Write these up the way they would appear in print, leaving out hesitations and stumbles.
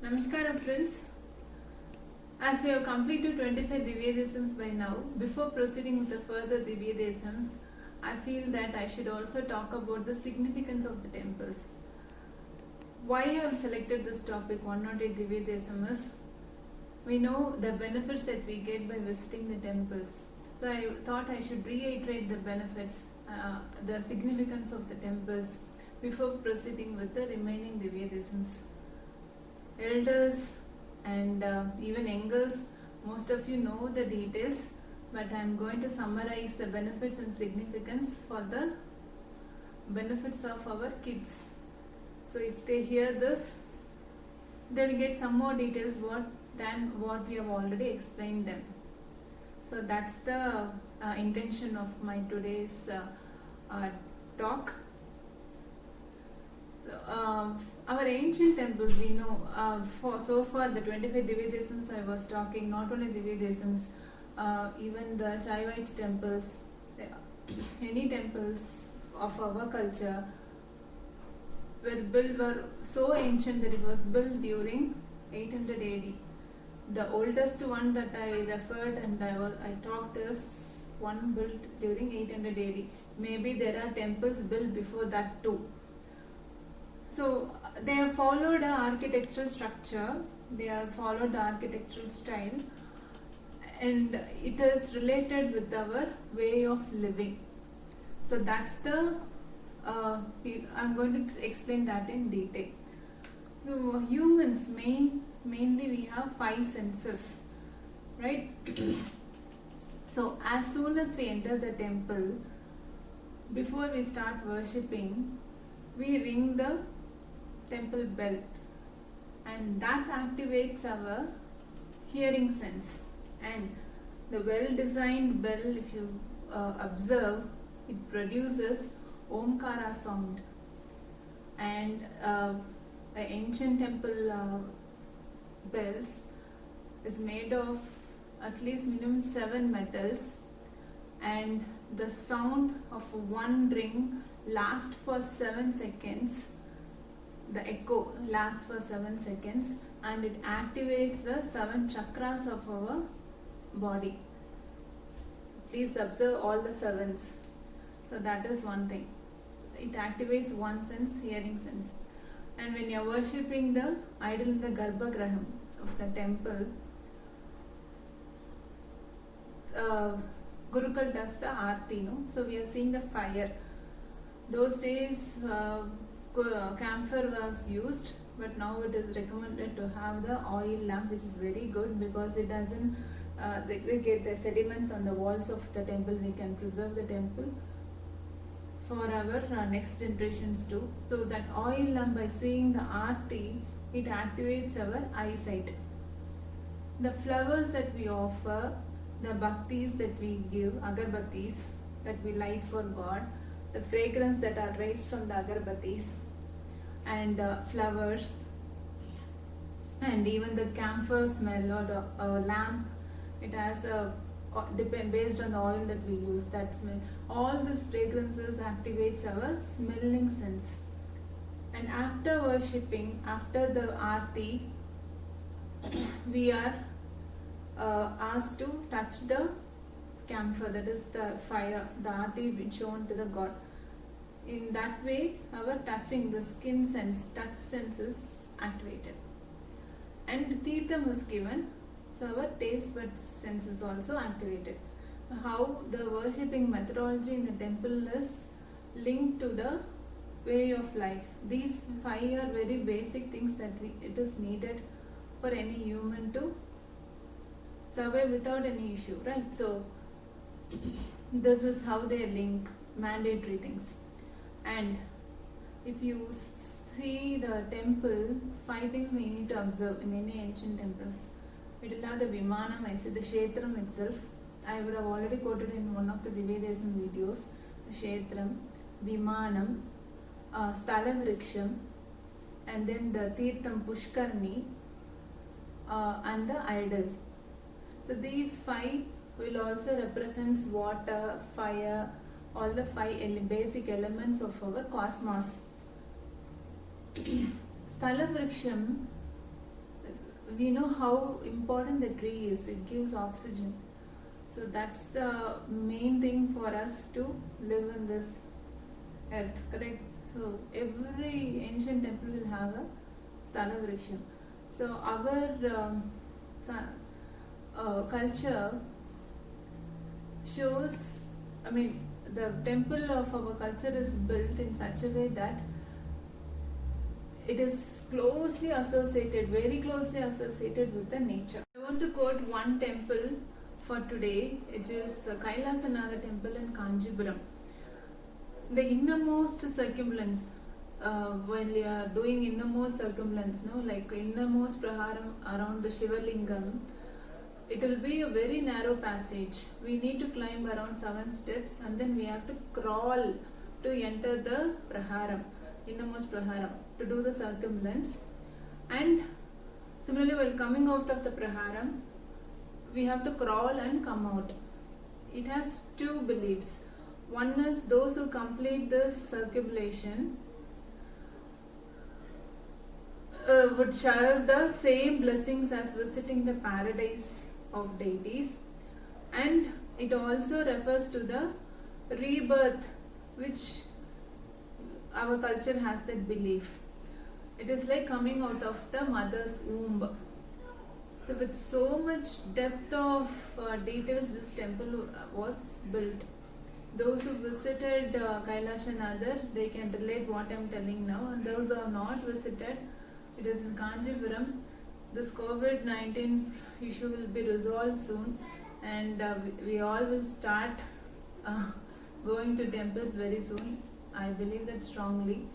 Namaskara friends. As we have completed 25 Divyadesams by now, before proceeding with the further Divyadesams, I feel that I should also talk about the significance of the temples. Why I have selected this topic 108 Divyadesam is, we know the benefits that we get by visiting the temples. So I thought I should reiterate the benefits, the significance of the temples before proceeding with the remaining Divyadesams. Elders and even youngers, most of you know the details, but I am going to summarize the benefits and significance for the benefits of our kids. So if they hear this, they will get some more details than what we have already explained them. So that's the intention of my today's talk. So, our ancient temples, we know, so far the 25 Divyadesams I was talking, not only Divyadesams, even the Shaivites temples, any temples of our culture were so ancient that it was built during 800 AD. The oldest one that I referred and I talked is one built during 800 AD. Maybe there are temples built before that too. So they have followed an architectural structure, they have followed the architectural style, and it is related with our way of living. So that's the, I'm going to explain that in detail. So humans, mainly we have 5 senses, right? So as soon as we enter the temple, before we start worshipping, we ring the temple bell, and that activates our hearing sense. And the well designed bell, if you observe, it produces Omkara sound. And the ancient temple bells is made of at least minimum 7 metals, and the sound of one ring lasts for 7 seconds. The echo lasts for 7 seconds, and it activates the 7 chakras of our body. Please observe all the 7s. So that is one thing. It activates one sense, hearing sense. And when you are worshipping the idol in the Garbhagraham of the temple, Gurukul does the Aarti, no? So we are seeing the fire. Those days camphor was used, but now it is recommended to have the oil lamp, which is very good because it doesn't segregate the sediments on the walls of the temple. We can preserve the temple for our next generations too. So that oil lamp, by seeing the Aarti, it activates our eyesight. The flowers that we offer, the bhaktis that we give, agarbattis that we light for God, the fragrance that are raised from the agarbattis and flowers, and even the camphor smell or the lamp, it has based on the oil that we use, that smell. All these fragrances activates our smelling sense. And after worshipping, after the Aarti, we are asked to touch the camphor, that is the fire, the Aarti shown to the God. In that way, our touching, the skin sense, touch sense is activated. And Tirtham is given, so our taste buds sense is also activated. How the worshipping methodology in the temple is linked to the way of life. These 5 are very basic things that it is needed for any human to survive without any issue, right? So this is how they link, mandatory things. And if you see the temple, 5 things we need to observe in any ancient temples. It will have the Vimanam, I say the Kshetram itself. I would have already quoted in one of the Divyadesam videos. The Kshetram, Vimanam, Sthala Vriksham, and then the Tirtham Pushkarni, and the idol. So these 5 will also represent water, fire, all the 5 basic elements of our cosmos. Sthala Vriksham we know how important the tree is. It gives oxygen. So that's the main thing for us to live in this earth, correct? So every ancient temple will have a Sthala Vriksham. So our culture shows, I mean, the temple of our culture is built in such a way that it is closely associated, very closely associated with the nature. I want to quote one temple for today. It is Kailasanatha temple in Kanjipuram. The innermost circumference, when we are doing innermost circumference, no, like innermost praharam around the Shiva Lingam, it will be a very narrow passage. We need to climb around 7 steps and then we have to crawl to enter the praharam, innermost praharam, to do the circumference. And similarly, while coming out of the praharam, we have to crawl and come out. It has two beliefs. One is those who complete this circumambulation would share the same blessings as visiting the paradise of deities, and it also refers to the rebirth which our culture has that belief. It is like coming out of the mother's womb. So with so much depth of details, this temple was built. Those who visited Kailasanathar, they can relate what I am telling now, and those who have not visited, it is in Kanjipuram. This COVID-19 issue will be resolved soon, and we all will start going to temples very soon. I believe that strongly.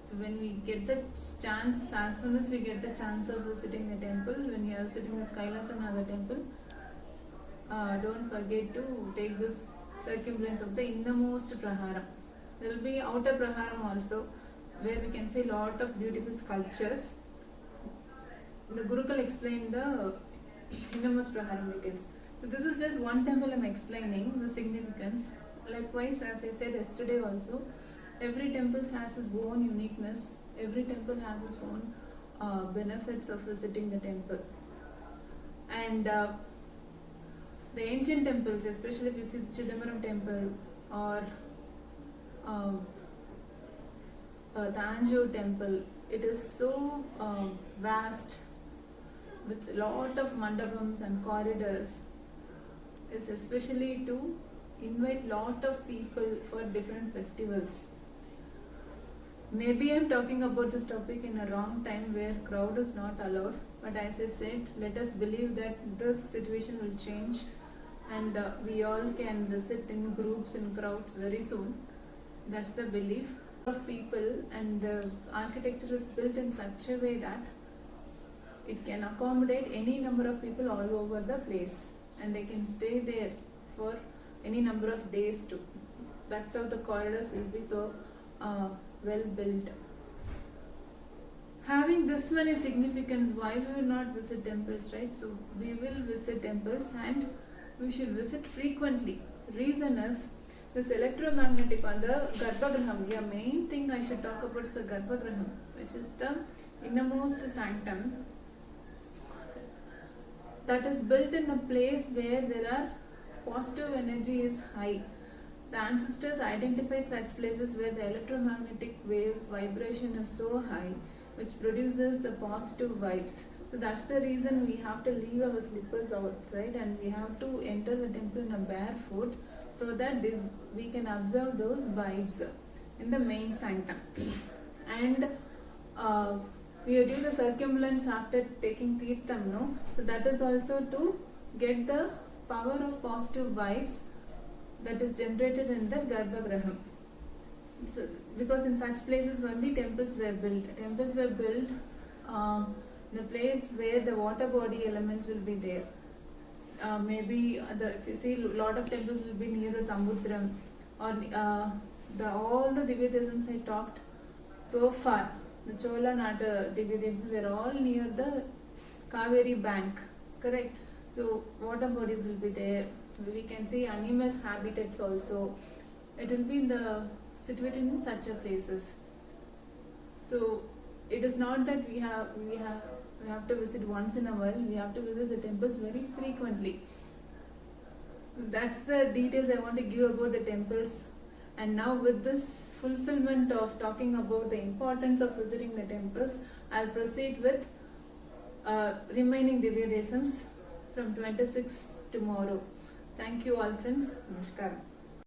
So when we get the chance, as soon as we get the chance of visiting the temple, when you are visiting this Kailasanathar temple, don't forget to take this circumference of the innermost praharam. There will be outer praharam also, where we can see lot of beautiful sculptures. The Gurukul explained the innermost praharam details. So this is just one temple I am explaining the significance. Likewise, as I said yesterday also, every temple has its own uniqueness. Every temple has its own benefits of visiting the temple. And the ancient temples, especially if you see the Chidambaram temple or the Tanjore temple, it is so vast with a lot of mandapams and corridors. Is especially to invite lot of people for different festivals. Maybe I am talking about this topic in a wrong time where crowd is not allowed, but as I said, let us believe that this situation will change and we all can visit in groups and crowds very soon. That's the belief of people, and the architecture is built in such a way that it can accommodate any number of people all over the place, and they can stay there for any number of days too. That's how the corridors will be so well built. Having this many significance, why we will not visit temples, right? So we will visit temples and we should visit frequently. Reason is this electromagnetic on the Garbhagraham. The main thing I should talk about is the Garbhagraham, which is the innermost sanctum that is built in a place where there are positive energy is high. The ancestors identified such places where the electromagnetic waves vibration is so high, which produces the positive vibes. So that's the reason we have to leave our slippers outside and we have to enter the temple in a barefoot, so that we can observe those vibes in the main sanctum. And we do the circumambulance after taking Tirtham, no? So that is also to get the power of positive vibes that is generated in the Garbhagraham. So, because in such places only temples were built. Temples were built in a place where the water body elements will be there. Maybe if you see, a lot of temples will be near the Samudram, or all the Divyadesams I talked so far. The Chola Nata Divyadesams were all near the Kaveri bank, correct? So water bodies will be there. We can see animals' habitats also. It will be situated in such a places. So it is not that we have We have to visit once in a while. We have to visit the temples very frequently. That's the details I want to give about the temples. And now with this fulfillment of talking about the importance of visiting the temples, I'll proceed with remaining Divya Desams from 26 tomorrow. Thank you all friends. Namaskaram.